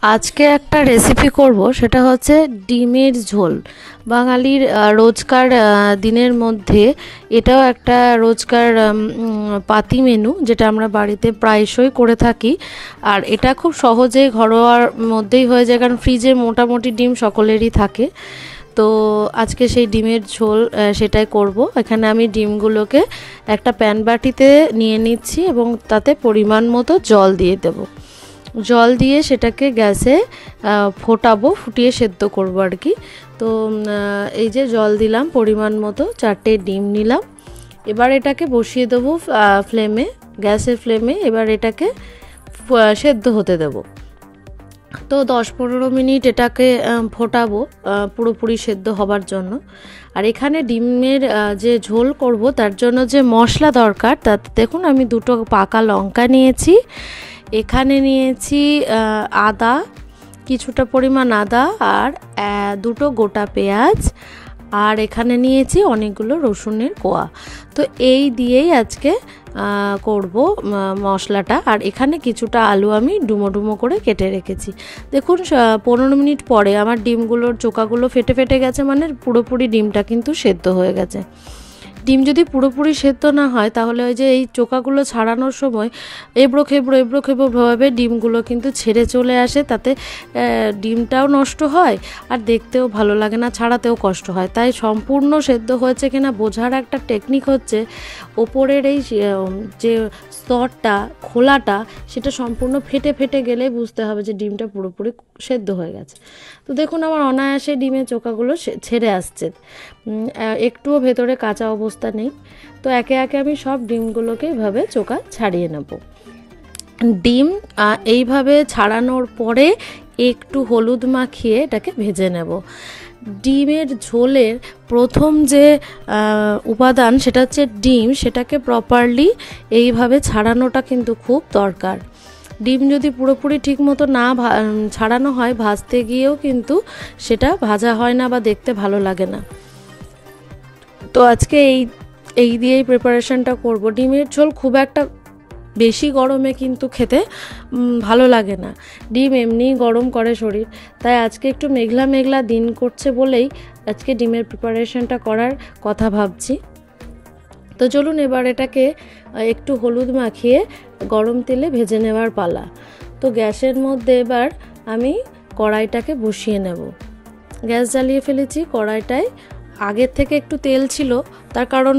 আজকে একটা রেসিপি করব, সেটা হচ্ছে ডিমের ঝোল। বাঙালির রোজকার দিনের মধ্যে এটাও একটা রোজকার পাতি মেনু, যেটা আমরা বাড়িতে প্রায়শই করে থাকি। আর এটা খুব সহজেই ঘরোয়ার মধ্যেই হয়ে যায়, কারণ ফ্রিজে মোটামুটি ডিম সকলেরই থাকে। তো আজকে সেই ডিমের ঝোল সেটাই করব। এখানে আমি ডিমগুলোকে একটা প্যান বাটিতে নিয়ে নিচ্ছি এবং তাতে পরিমাণ মতো জল দিয়ে দেবো। জল দিয়ে সেটাকে গ্যাসে ফোটাবো, ফুটিয়ে সেদ্ধ করবো আর কি। তো এই যে জল দিলাম পরিমাণ মতো, 4টে ডিম নিলাম। এবার এটাকে বসিয়ে দেবো ফ্লেমে, গ্যাসের ফ্লেমে। এবার এটাকে সেদ্ধ হতে দেবো। তো 10-15 মিনিট এটাকে ফোটাবো পুরোপুরি সেদ্ধ হবার জন্য। আর এখানে ডিমের যে ঝোল করব তার জন্য যে মশলা দরকার, তাতে দেখুন আমি 2টো পাকা লঙ্কা নিয়েছি, এখানে নিয়েছি আদা, কিছুটা পরিমাণ আদা, আর 2টো গোটা পেঁয়াজ, আর এখানে নিয়েছি অনেকগুলো রসুনের কোয়া। তো এই দিয়েই আজকে করব মশলাটা। আর এখানে কিছুটা আলু আমি ডুমো ডুমো করে কেটে রেখেছি। দেখুন 15 মিনিট পরে আমার ডিমগুলোর চোকাগুলো ফেটে ফেটে গেছে, মানে পুরোপুরি ডিমটা কিন্তু সেদ্ধ হয়ে গেছে। ডিম যদি পুরোপুরি সেদ্ধ না হয় তাহলে ওই যে এই চোকাগুলো ছাড়ানোর সময় এবড়ো খেবড়ো ভাবে ডিমগুলো কিন্তু ছেড়ে চলে আসে, তাতে ডিমটাও নষ্ট হয় আর দেখতেও ভালো লাগে না, ছাড়াতেও কষ্ট হয়। তাই সম্পূর্ণ সেদ্ধ হয়েছে কিনা বোঝার একটা টেকনিক হচ্ছে ওপরের এই যে স্তরটা, খোলাটা, সেটা সম্পূর্ণ ফেটে ফেটে গেলে বুঝতে হবে যে ডিমটা পুরোপুরি সেদ্ধ হয়ে গেছে। তো দেখুন আমার অনায়াসে ডিমের চোকাগুলো ছেড়ে আসছে, একটুও ভেতরে কাঁচা অবস্থা নেই। তো একে একে আমি সব ডিমগুলোকে এইভাবে চোকা ছাড়িয়ে নেব। ডিম এইভাবে ছাড়ানোর পরে একটু হলুদ মাখিয়ে এটাকে ভেজে নেব। ডিমের ঝোলের প্রথম যে উপাদান সেটা হচ্ছে ডিম, সেটাকে প্রপারলি এইভাবে ছাড়ানোটা কিন্তু খুব দরকার। ডিম যদি পুরোপুরি ঠিক মতো না ছাড়ানো হয়, ভাজতে গিয়েও কিন্তু সেটা ভাজা হয় না বা দেখতে ভালো লাগে না। তো আজকে এই দিয়েই প্রিপারেশনটা করব। ডিমের ঝোল খুব একটা বেশি গরমে কিন্তু খেতে ভালো লাগে না, ডিম এমনিই গরম করে শরীর। তাই আজকে একটু মেঘলা মেঘলা দিন করছে বলেই আজকে ডিমের প্রিপারেশনটা করার কথা ভাবছি। তো চলুন এবার এটাকে একটু হলুদ মাখিয়ে গরম তেলে ভেজে নেওয়ার পালা। তো গ্যাসের মধ্যে এবার আমি কড়াইটাকে বসিয়ে নেব। গ্যাস জ্বালিয়ে ফেলেছি। কড়াইটায় আগের থেকে একটু তেল ছিল, তার কারণ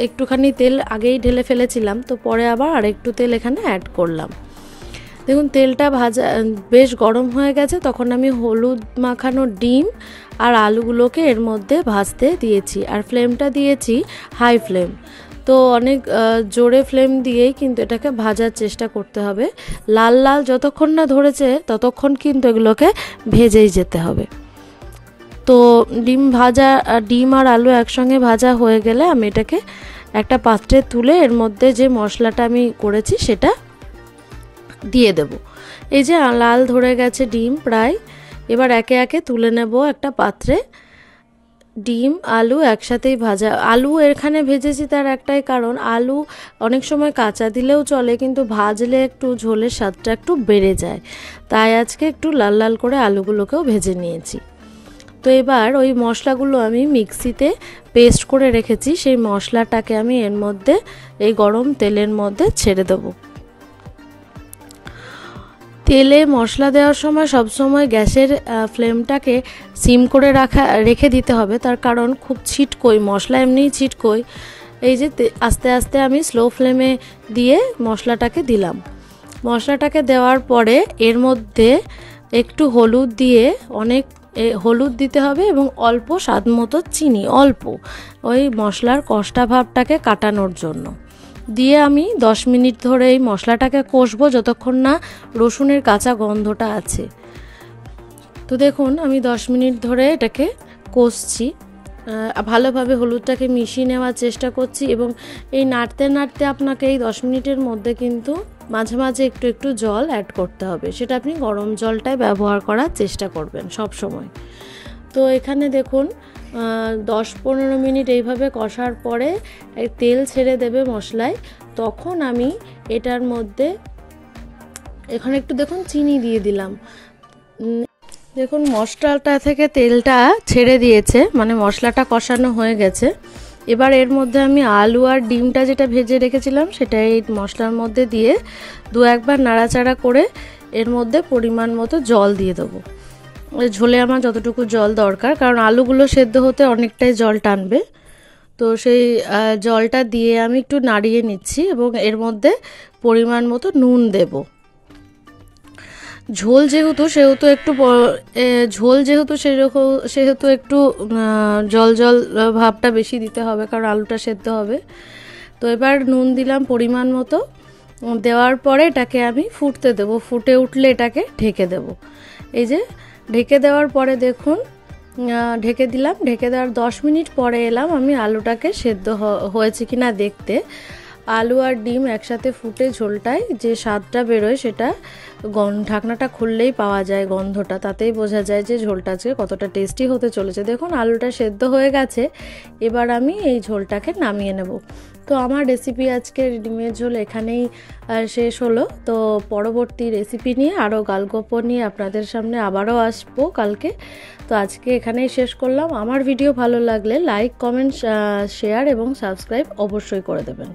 একটুখানি তেল আগেই ঢেলে ফেলেছিলাম, তো পরে আবার আরেকটু তেল এখানে অ্যাড করলাম। দেখুন তেলটা বেশ গরম হয়ে গেছে। তখন আমি হলুদ মাখানো ডিম আর আলুগুলোকে এর মধ্যে ভাজতে দিয়েছি, আর ফ্লেমটা দিয়েছি হাই ফ্লেম। তো অনেক জোরে ফ্লেম দিয়েই কিন্তু এটাকে ভাজার চেষ্টা করতে হবে। লাল লাল যতক্ষণ না ধরেছে ততক্ষণ কিন্তু এগুলোকে ভেজেই যেতে হবে। তো ডিম আর আলু একসঙ্গে ভাজা হয়ে গেলে আমি এটাকে একটা পাত্রে তুলে এর মধ্যে যে মশলাটা আমি করেছি সেটা দিয়ে দেব। এই যে লাল ধরে গেছে ডিম প্রায়, এবার একে একে তুলে নেব একটা পাত্রে। ডিম আলু একসাথেই ভাজা। আলু এখানে ভেজেছি তার একটাই কারণ, আলু অনেক সময় কাঁচা দিলেও চলে, কিন্তু ভাজলে একটু ঝোলের স্বাদটা একটু বেড়ে যায়। তাই আজকে একটু লাল লাল করে আলুগুলোকেও ভেজে নিয়েছি। তো এবার ওই মশলাগুলো আমি মিক্সিতে পেস্ট করে রেখেছি, সেই মশলাটাকে আমি এর মধ্যে এই গরম তেলের মধ্যে ছেড়ে দেবো। তেলে মশলা দেওয়ার সময় সবসময় গ্যাসের ফ্লেমটাকে সিম করে রেখে দিতে হবে, তার কারণ খুব ছিটকোই মশলা, এমনিই ছিটকোই। এই যে আস্তে আস্তে আমি স্লো ফ্লেমে দিয়ে মশলাটাকে দিলাম। মশলাটাকে দেওয়ার পরে এর মধ্যে একটু হলুদ দিয়ে, অনেক হলুদ দিতে হবে এবং অল্প স্বাদ মতো চিনি, অল্প, ওই মশলার কষ্টা ভাবটাকে কাটানোর জন্য দিয়ে আমি 10 মিনিট ধরে এই মশলাটাকে কষবো যতক্ষণ না রসুনের কাঁচা গন্ধটা আছে। তো দেখুন আমি 10 মিনিট ধরে এটাকে কষছি, ভালোভাবে হলুদটাকে মিশিয়ে নেওয়ার চেষ্টা করছি। এবং এই নাড়তে নাড়তে আপনাকে এই 10 মিনিটের মধ্যে কিন্তু মাঝে মাঝে একটু একটু জল অ্যাড করতে হবে, সেটা আপনি গরম জলটাই ব্যবহার করার চেষ্টা করবেন সব সময়। তো এখানে দেখুন 10-15 মিনিট এইভাবে কষার পরে তেল ছেড়ে দেবে মশলায়, তখন আমি এটার মধ্যে এখানে একটু দেখুন চিনি দিয়ে দিলাম। দেখুন মশলাটা থেকে তেলটা ছেড়ে দিয়েছে, মানে মশলাটা কষানো হয়ে গেছে। এবার এর মধ্যে আমি আলু আর ডিমটা যেটা ভেজে রেখেছিলাম সেটা এই মশলার মধ্যে দিয়ে দু একবার নাড়াচাড়া করে এর মধ্যে পরিমাণ মতো জল দিয়ে দেবো। ঝোলে আমার যতটুকু জল দরকার, কারণ আলুগুলো সেদ্ধ হতে অনেকটাই জল টানবে। তো সেই জলটা দিয়ে আমি একটু নাড়িয়ে নিচ্ছি এবং এর মধ্যে পরিমাণ মতো নুন দেব। ঝোল যেহেতু সেহেতু একটু জল জল ভাবটা বেশি দিতে হবে, কারণ আলুটা সেদ্ধ হবে। তো এবার নুন দিলাম পরিমাণ মতো, দেওয়ার পরে এটাকে আমি ফুটতে দেব। ফুটে উঠলে এটাকে ঢেকে দেব। এই যে ঢেকে দেওয়ার পরে দেখুন ঢেকে দিলাম। ঢেকে দেওয়ার 10 মিনিট পরে এলাম আমি আলুটাকে সেদ্ধ হয়েছে কি না দেখতে। আলু আর ডিম একসাথে ফুটে ঝোলটায় যে স্বাদটা বেরোয় সেটা ঢাকনাটা খুললেই পাওয়া যায়, গন্ধটা তাতেই বোঝা যায় যে ঝোলটা আজকে কতটা টেস্টি হতে চলেছে। দেখুন আলুটা সেদ্ধ হয়ে গেছে, এবার আমি এই ঝোলটাকে নামিয়ে নেব। তো আমার রেসিপি আজকের ডিমের ঝোল এখানেই শেষ হলো। তো পরবর্তী রেসিপি নিয়ে আরও গল্প নিয়ে আপনাদের সামনে আবারও আসবো কালকে। তো আজকে এখানেই শেষ করলাম। আমার ভিডিও ভালো লাগলে লাইক, কমেন্ট, শেয়ার এবং সাবস্ক্রাইব অবশ্যই করে দেবেন।